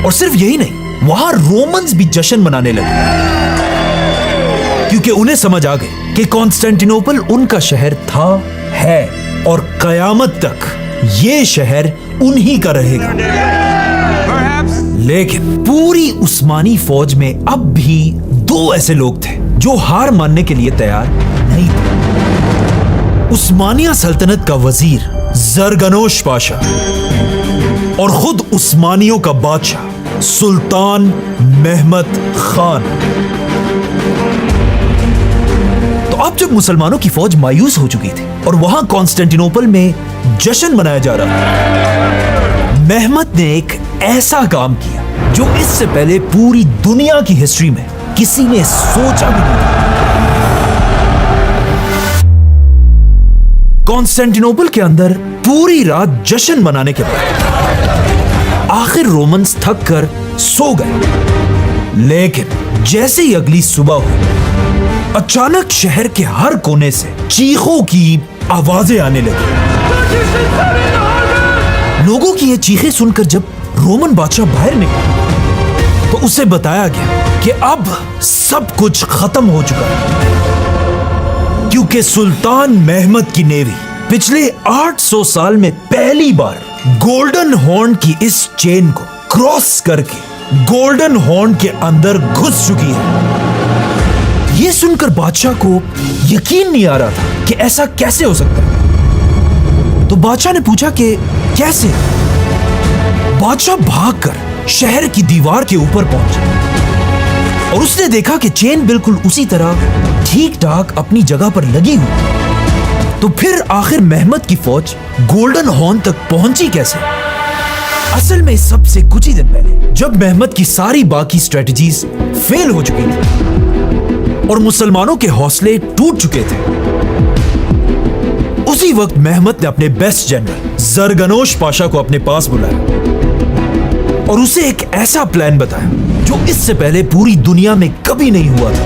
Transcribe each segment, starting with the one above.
और सिर्फ यही नहीं, वहां रोमन्स भी जश्न मनाने लगे, क्योंकि उन्हें समझ आ गई कि कॉन्स्टेंटिनोपल उनका शहर था, है और कयामत तक ये शहर उन्हीं का रहेगा। लेकिन पूरी उस्मानी फौज में अब भी दो ऐसे लोग थे जो हार मानने के लिए तैयार नहीं थे। उस्मानिया सल्तनत का वजीर जरगनोश पाशा और खुद उस्मानियों का बादशाह सुल्तान महमद खान। तो अब जब मुसलमानों की फौज मायूस हो चुकी थी और वहां कॉन्स्टेंटिनोपल में जश्न मनाया जा रहा था, महमद ने एक ऐसा काम किया जो इससे पहले पूरी दुनिया की हिस्ट्री में किसी ने सोचा भी नहीं था। कॉन्स्टेंटिनोपल के अंदर पूरी रात जश्न मनाने के बाद आखिर रोमन्स थक कर सो गए। लेकिन जैसे ही अगली सुबह हुई, अचानक शहर के हर कोने से चीखों की आवाजें आने लगी। लोगों की ये चीखें सुनकर जब रोमन बादशाह बाहर निकला तो उसे बताया गया कि अब सब कुछ खत्म हो चुका है, क्योंकि सुल्तान महमद की नेवी पिछले 800 साल में पहली बार गोल्डन हॉर्न की इस चेन को क्रॉस करके गोल्डन हॉर्न के अंदर घुस चुकी है। यह सुनकर बादशाह को यकीन नहीं आ रहा था कि ऐसा कैसे हो सकता है। तो बादशाह ने पूछा कि कैसे? बादशाह भागकर शहर की दीवार के ऊपर पहुंचा और उसने देखा कि चेन बिल्कुल उसी तरह ठीक ठाक अपनी जगह पर लगी हुई। तो फिर आखिर महमद की फौज गोल्डन हॉर्न तक पहुंची कैसे? असल में सबसे कुछ ही दिन पहले जब महमद की सारी बाकी स्ट्रेटजीज फेल हो चुकी थी और मुसलमानों के हौसले टूट चुके थे, उसी वक्त महमद ने अपने बेस्ट जनरल जरगनोश पाशा को अपने पास बुलाया और उसे एक ऐसा प्लान बताया जो इससे पहले पूरी दुनिया में कभी नहीं हुआ था।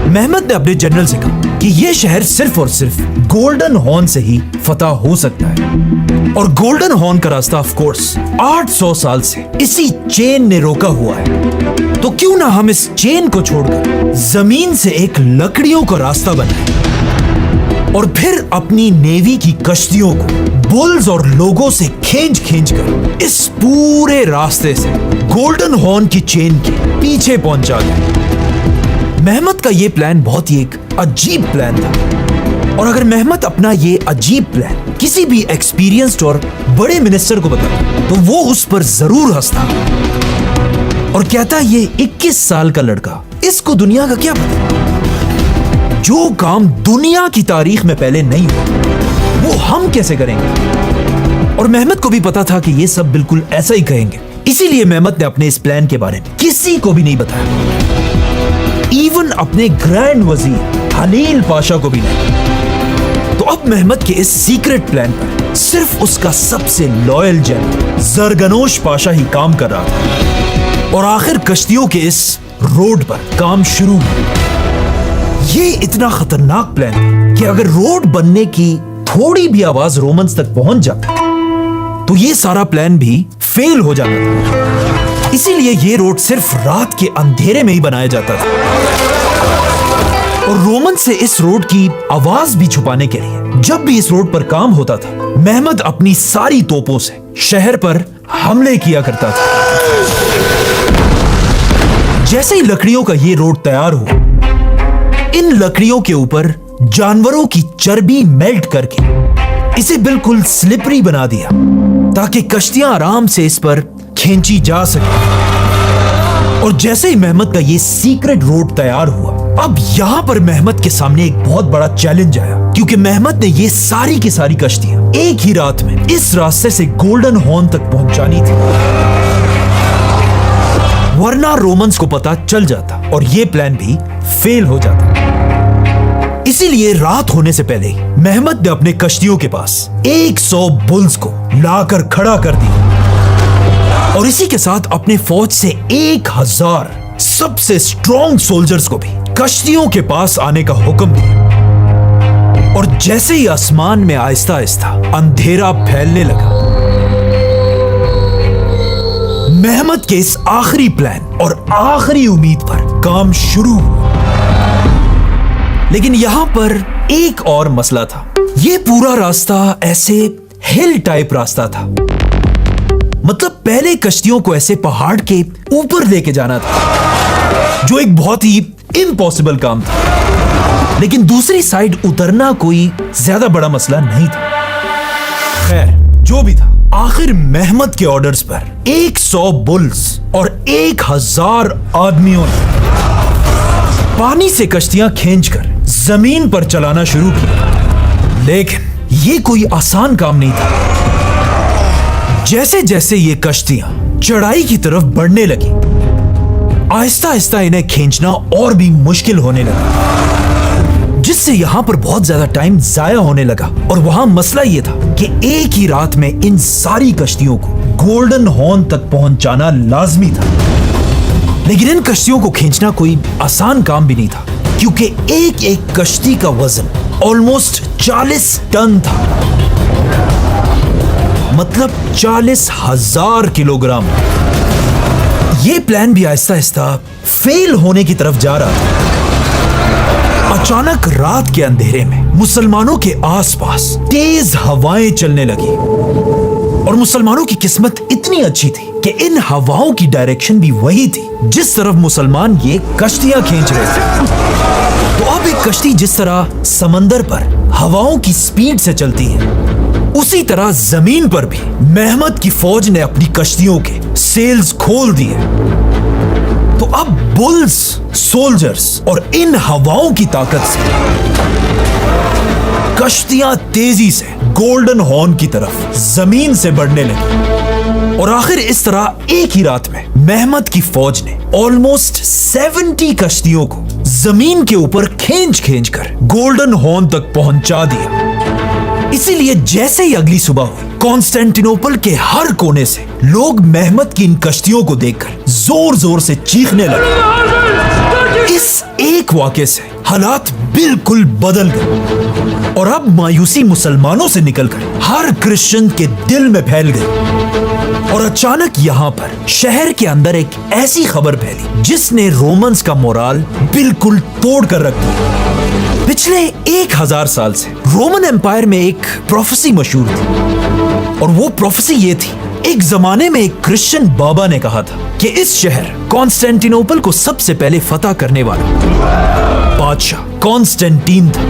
महमद ने अपने जनरल से कहा कि यह शहर सिर्फ और सिर्फ गोल्डन हॉर्न से ही फतह हो सकता है और गोल्डन हॉर्न का रास्ता ऑफ कोर्स 800 साल से इसी चेन ने रोका हुआ है। तो क्यों ना हम इस चेन को छोड़कर जमीन से एक लकड़ियों का रास्ता बनाएं और फिर अपनी नेवी की कश्तियों को बुल्स और लोगों से खींच कर इस पूरे रास्ते से गोल्डन हॉर्न की चेन के पीछे पहुंचा गए। महमद का यह प्लान बहुत ही एक अजीब प्लान था और अगर महमद अपना ये अजीब प्लान किसी भी एक्सपीरियंस्ड और बड़े मिनिस्टर को बताता तो वो उस पर जरूर हंसता और कहता ये 21 साल का लड़का, इसको दुनिया का क्या पता? जो काम दुनिया की तारीख में पहले नहीं हुआ वो हम कैसे करेंगे? और महमद को भी पता था कि ये सब बिल्कुल ऐसा ही कहेंगे, इसीलिए महमद ने अपने इस प्लान के बारे में किसी को भी नहीं बताया, इवन अपने ग्रैंड वजीर हलील पाशा को भी नहीं। तो अब महमद के इस सीक्रेट प्लान पर सिर्फ उसका सबसे लॉयल जनरल जरगनोश पाशा ही काम कर रहा था और आखिर कश्तियों के इस रोड पर काम शुरू हुआ। ये इतना खतरनाक प्लान था कि अगर रोड बनने की थोड़ी भी आवाज रोमन्स तक पहुंच जाता तो ये सारा प्लान भी फेल हो जाता था। इसीलिए ये रोड सिर्फ रात के अंधेरे में ही बनाया जाता था और रोमन से इस रोड की आवाज भी छुपाने के लिए जब भी इस रोड पर काम होता था, महमद अपनी सारी तोपों से शहर पर हमले किया करता था। जैसे ही लकड़ियों का ये रोड तैयार हुआ, इन लकड़ियों के ऊपर जानवरों की चर्बी मेल्ट करके इसे बिल्कुल स्लिपरी बना दिया ताकि कश्तियां आराम से इस पर खींची जा सके। और जैसे ही महमद का ये सीक्रेट रोड तैयार हुआ, अब यहां पर महमद के सामने एक बहुत बड़ा चैलेंज आया, क्योंकि महमद ने ये सारी की सारी कश्तियां एक ही रात में इस रास्ते से गोल्डन हॉर्न तक पहुंचानी थी, वरना रोमन्स को पता चल जाता और ये प्लान भी फेल हो जाता। इसीलिए रात होने से पहले महमद ने अपने कश्तियों के पास 100 बुल्स को लाकर खड़ा कर दिया और इसी के साथ अपने फौज से 1000 सबसे स्ट्रॉन्ग सोल्जर्स को भी कश्तियों के पास आने का हुक्म दिया। और जैसे ही आसमान में आहिस्ता आहिस्ता अंधेरा फैलने लगा, मेहमत के इस आखिरी प्लान और आखिरी उम्मीद पर काम शुरू हुआ। लेकिन यहां पर एक और मसला था। यह पूरा रास्ता ऐसे हिल टाइप रास्ता था, मतलब पहले कश्तियों को ऐसे पहाड़ के ऊपर लेके जाना था, जो एक बहुत ही इम्पॉसिबल काम था। लेकिन दूसरी साइड उतरना कोई ज्यादा बड़ा मसला नहीं था। खैर, जो भी था, आखिर मेहमत के ऑर्डर्स पर 100 बुल्स और 1000 आदमियों ने पानी से कश्तियां खींचकर जमीन पर चलाना शुरू किया। लेकिन ये कोई आसान काम नहीं था। जैसे जैसे ये कश्तियां चढ़ाई की तरफ बढ़ने लगी, आहिस्ता आहिस्ता इन्हें खींचना और भी मुश्किल होने लगा, जिससे यहां पर बहुत ज्यादा टाइम जाया होने लगा। और वहां मसला यह था कि एक ही रात में इन सारी कश्तियों को गोल्डन हॉर्न तक पहुंचाना लाजमी था। लेकिन इन कश्तियों को खींचना कोई आसान काम भी नहीं था, क्योंकि एक एक कश्ती का वजन ऑलमोस्ट 40 टन था, मतलब 40,000 किलोग्राम। यह प्लान भी आहिस्ता आहिस्ता फेल होने की तरफ जा रहा था। अचानक रात के अंधेरे में मुसलमानों के आसपास तेज हवाएं चलने लगी, और मुसलमानों की किस्मत इतनी अच्छी थी कि इन हवाओं की डायरेक्शन भी वही थी जिस तरफ मुसलमान ये कश्तियां खींच रहे थे। तो अब एक कश्ती जिस तरह समंदर पर हवाओं की स्पीड से चलती है, उसी तरह जमीन पर भी मेहमत की फौज ने अपनी कश्तियों के सेल्स खोल दिए। तो अब बुल्स, सोल्जर्स और इन हवाओं की ताकत से कश्तियां तेजी से गोल्डन हॉर्न की तरफ जमीन से बढ़ने लगी। और आखिर इस तरह एक ही रात में मेहमत की फौज ने ऑलमोस्ट 70 कश्तियों को जमीन के ऊपर खींच खींच कर गोल्डन हॉर्न तक पहुंचा दिया। इसीलिए जैसे ही अगली सुबह हुई, कॉन्स्टेंटिनोपल के हर कोने से लोग मेहमत की इन कश्तियों को देखकर जोर जोर से चीखने लगे। इस एक वाक़े से हालात बिल्कुल बदल गए, और अब मायूसी मुसलमानों से निकलकर हर क्रिश्चियन के दिल में फैल गई। और अचानक यहां पर शहर के अंदर एक ऐसी खबर फैली जिसने रोमन्स का मोराल बिल्कुल तोड़ कर रख दिया। पिछले 1000 साल से रोमन एम्पायर में एक प्रोफेसी मशहूर थी, और वो प्रोफेसी ये थी, एक जमाने में एक क्रिश्चियन बाबा ने कहा था कि इस शहर कॉन्स्टेंटिनोपल को सबसे पहले फतह करने वाला बादशाह कॉन्स्टेंटीन था,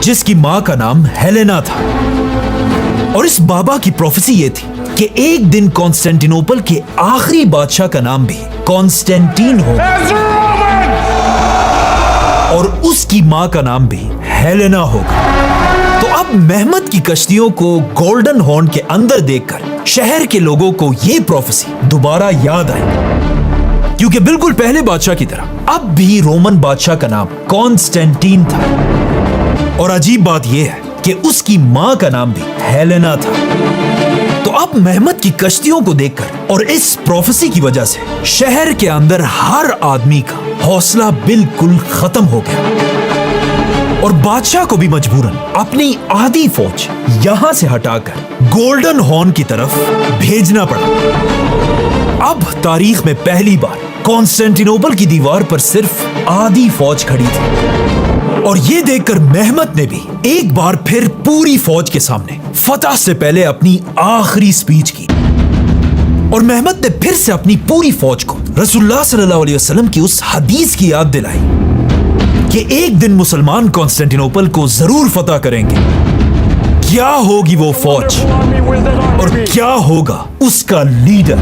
जिसकी मां का नाम हेलेना था। और इस बाबा की प्रोफेसी ये थी कि एक दिन कॉन्स्टेंटिनोपल के आखिरी बादशाह का नाम भी कॉन्स्टेंटीन होगा, और उसकी मां का नाम भी हेलेना होगा। तो अब मेहमत की कश्तियों को गोल्डन हॉर्न के अंदर देखकर शहर के लोगों को यह प्रोफेसी दोबारा याद आई, क्योंकि बिल्कुल पहले बादशाह की तरह अब भी रोमन बादशाह का नाम कॉन्स्टेंटीन था। और अजीब बात यह है कि उसकी मां का नाम भी हेलेना था। तो अब मेहमत की कश्तियों को देखकर और इस प्रोफेसी की वजह से शहर के अंदर हर आदमी का हौसला बिल्कुल खत्म हो गया, और बादशाह को भी मजबूरन अपनी आधी फौज यहां से हटाकर गोल्डन हॉर्न की तरफ भेजना पड़ा। अब तारीख में पहली बार कॉन्स्टेंटिनोपल की दीवार पर सिर्फ आधी फौज खड़ी थी, और यह देखकर मेहमत ने भी एक बार फिर पूरी फौज के सामने फतह से पहले अपनी आखिरी स्पीच की। और मेहमत ने फिर से अपनी पूरी फौज को रसूलुल्लाह सल्लल्लाहु अलैहि वसल्लम की उस हदीस की याद दिलाई कि एक दिन मुसलमान कॉन्स्टेंटिनोपल को जरूर फतह करेंगे। क्या होगी वो फौज और क्या होगा उसका लीडर?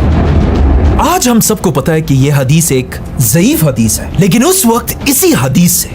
आज हम सबको पता है कि यह हदीस एक ज़ईफ हदीस है, लेकिन उस वक्त इसी हदीस से